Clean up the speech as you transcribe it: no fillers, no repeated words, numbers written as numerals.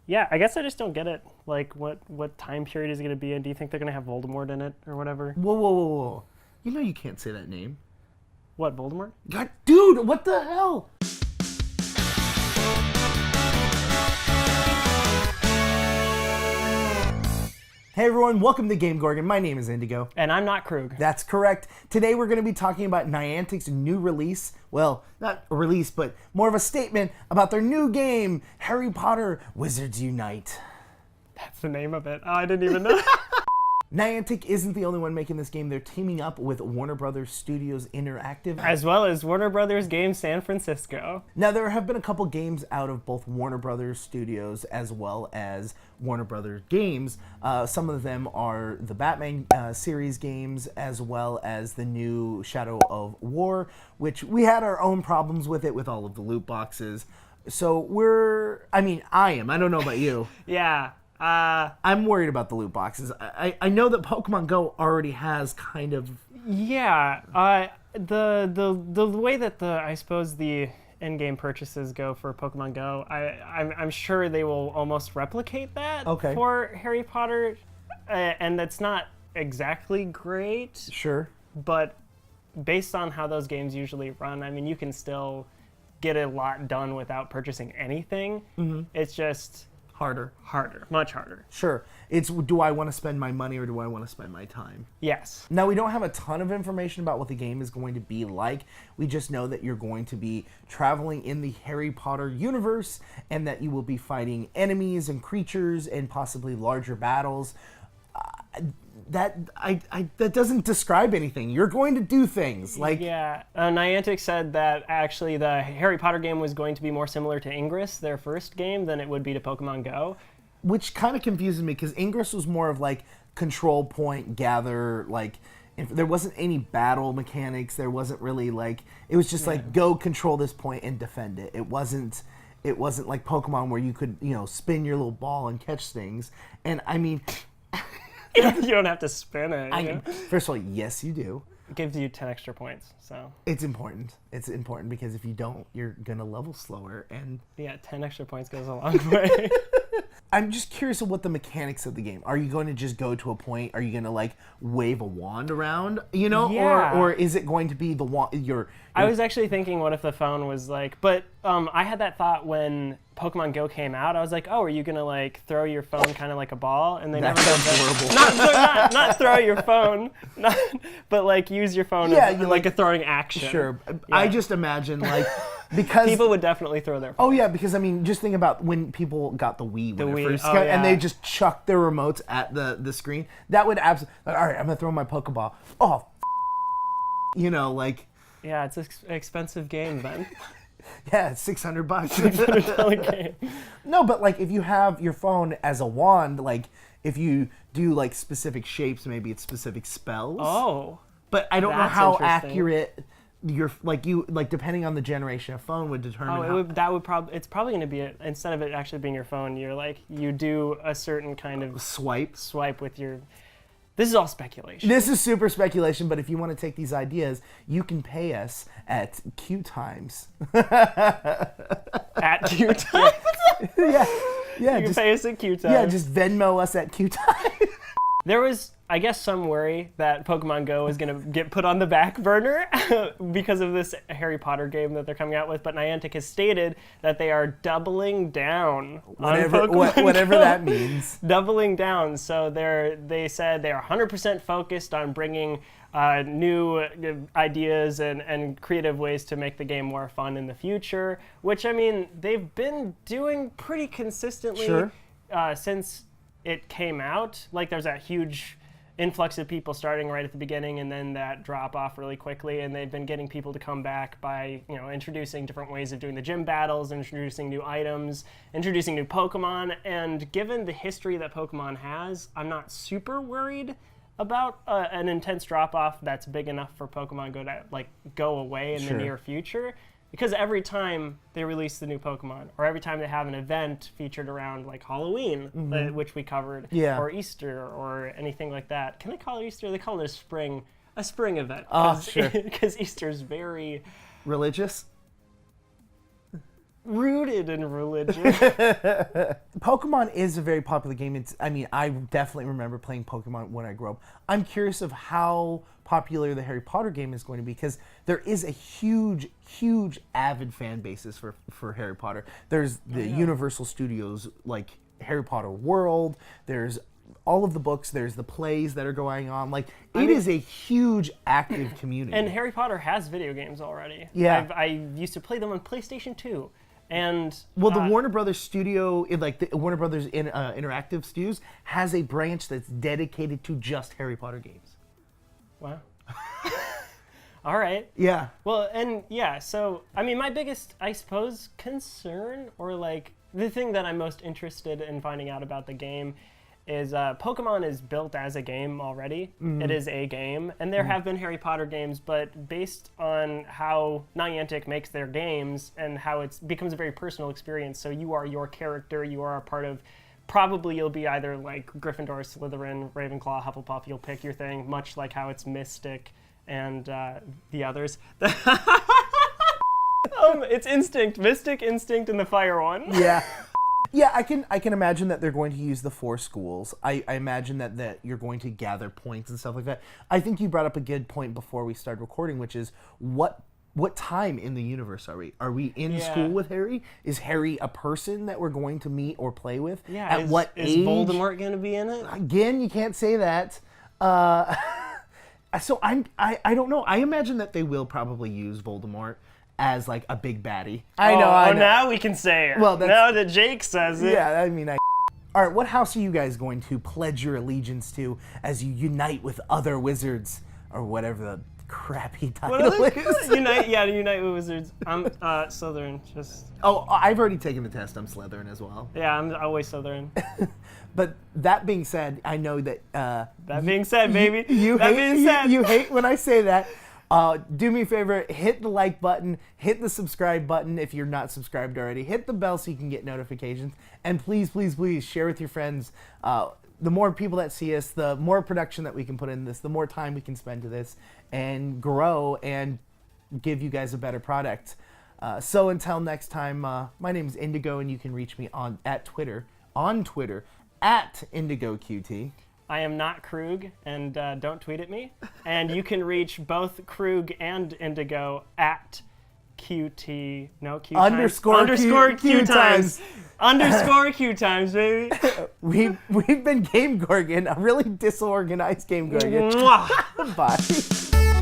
Yeah, I guess I just don't get it. Like, what time period is it going to be in? Do you think they're going to have Voldemort in it or whatever? Whoa, whoa, whoa, whoa. You know you can't say that name. What, Voldemort? God, dude, what the hell? Hey everyone, welcome to GameGorgon. My name is Indigo. And I'm not Krug. That's correct. Today we're going to be talking about Niantic's new release. Well, not a release, but more of a statement about their new game, Harry Potter Wizards Unite. That's the name of it. Oh, I didn't even know. Niantic isn't the only one making this game. They're teaming up with Warner Brothers Studios Interactive. As well as Warner Brothers Games San Francisco. Now, there have been a couple games out of both Warner Brothers Studios as well as Warner Brothers Games. Some of them are the Batman series games as well as the new Shadow of War, which we had our own problems with it with all of the loot boxes. So I am. I don't know about you. Yeah. I'm worried about the loot boxes. I know that Pokemon Go already has kind of... Yeah. The way that I suppose the in-game purchases go for Pokemon Go, I'm sure they will almost replicate that for Harry Potter, and that's not exactly great. Sure. But based on how those games usually run, I mean, you can still get a lot done without purchasing anything. Mm-hmm. It's just... Harder, much harder. Sure. It's, do I want to spend my money or do I want to spend my time? Yes. Now, we don't have a ton of information about what the game is going to be like. We just know that you're going to be traveling in the Harry Potter universe and that you will be fighting enemies and creatures and possibly larger battles. That doesn't describe anything. You're going to do things like... Yeah. Niantic said that actually the Harry Potter game was going to be more similar to Ingress, their first game, than it would be to Pokemon Go. Which kind of confuses me because Ingress was more of like control point, gather, like... There wasn't any battle mechanics. There wasn't really like... It was just like, go control this point and defend it. It wasn't like Pokemon where you could, spin your little ball and catch things. And I mean... You don't have to spin it. First of all, yes, you do. It gives you 10 extra points, so... It's important. It's important because if you don't, you're going to level slower and... Yeah, 10 extra points goes a long way. I'm just curious of what the mechanics of the game. Are you going to just go to a point? Are you going to, like, wave a wand around, Yeah. Or is it going to be the wand... I was actually thinking, what if the phone was like... But I had that thought when Pokemon Go came out. I was like, oh, are you going to, like, throw your phone kind of like a ball? And they that never sounds horrible. Not throw your phone, but, like, use your phone as like a throwing action. Sure. Yeah. I just imagine, like... Because people would definitely throw their phone. Oh, yeah, because, I mean, just think about when people got the Wii when it first came, and they just chucked their remotes at the screen. That would absolutely... Like, all right, I'm going to throw my Pokeball. Oh, like... Yeah, it's an expensive game then. Yeah, it's $600. $600 game. No, but, like, if you have your phone as a wand, like, if you do, like, specific shapes, maybe it's specific spells. Oh. But I don't know how accurate... depending on the generation of phone would determine. It's probably going to be instead of it actually being your phone, you do a certain kind of swipe with your. This is all speculation. This is super speculation, but if you want to take these ideas, you can pay us at QueueTimes. At QueueTimes. Yeah. You can pay us at QueueTimes. Yeah, just Venmo us at QueueTimes. There was, I guess, some worry that Pokemon Go was going to get put on the back burner because of this Harry Potter game that they're coming out with, but Niantic has stated that they are doubling down on Pokemon whatever Go. That means. Doubling down. So they said they are 100% focused on bringing new ideas and creative ways to make the game more fun in the future, which, I mean, they've been doing pretty consistently since it came out. Like, there's that huge influx of people starting right at the beginning and then that drop off really quickly, and they've been getting people to come back by introducing different ways of doing the gym battles, introducing new items, introducing new Pokemon. And given the history that Pokemon has, I'm not super worried about an intense drop off that's big enough for Pokemon Go to go away in the near future. Because every time they release the new Pokemon, or every time they have an event featured around like Halloween, which we covered, or Easter, or anything like that. Can they call it Easter? They call it a spring event. Oh, sure. Because Easter's very religious. rooted in religion. Pokemon is a very popular game. I definitely remember playing Pokemon when I grew up. I'm curious of how popular the Harry Potter game is going to be, because there is a huge, huge avid fan basis for Harry Potter. There's the Universal Studios, like Harry Potter World. There's all of the books. There's the plays that are going on. Like, it is a huge active community. And Harry Potter has video games already. Yeah. I used to play them on PlayStation 2. And well, the Warner Brothers studio, like the Warner Brothers Interactive Studios, has a branch that's dedicated to just Harry Potter games. Wow. All right. Yeah. Well, and yeah, so, I mean, my biggest, I suppose, concern, or like the thing that I'm most interested in finding out about the game is Pokemon is built as a game already. Mm-hmm. It is a game, and there have been Harry Potter games, but based on how Niantic makes their games and how it becomes a very personal experience, so you are your character, you are a part of, probably you'll be either like Gryffindor, Slytherin, Ravenclaw, Hufflepuff, you'll pick your thing, much like how it's Mystic and the others. It's Instinct, Mystic, Instinct, and the Fire one. Yeah. Yeah, I can imagine that they're going to use the 4 schools. I imagine that you're going to gather points and stuff like that. I think you brought up a good point before we started recording, which is what time in the universe are we? Are we in school with Harry? Is Harry a person that we're going to meet or play with? Yeah. At what age? Is Voldemort going to be in it? Again, you can't say that. So I don't know. I imagine that they will probably use Voldemort as like a big baddie. I know. Now we can say it. Well, now that Jake says it. Yeah, I mean, all right, what house are you guys going to pledge your allegiance to as you unite with other wizards, or whatever the crappy title is? Unite with wizards. I'm Slytherin. Oh, I've already taken the test. I'm Slytherin as well. Yeah, I'm always Slytherin. But that being said, I know that. That being said, baby. You hate when I say that. Do me a favor, hit the like button, hit the subscribe button if you're not subscribed already, hit the bell so you can get notifications, and please, please, please share with your friends. The more people that see us, the more production that we can put in this, the more time we can spend to this, and grow and give you guys a better product. So until next time, my name is Indigo, and you can reach me on Twitter at IndigoQT. I am not Krug, and don't tweet at me. And you can reach both Krug and Indigo at QT, no, Q underscore QueueTimes. Underscore QueueTimes, baby. We've been GameGorgon, a really disorganized GameGorgon. Mwah. Bye.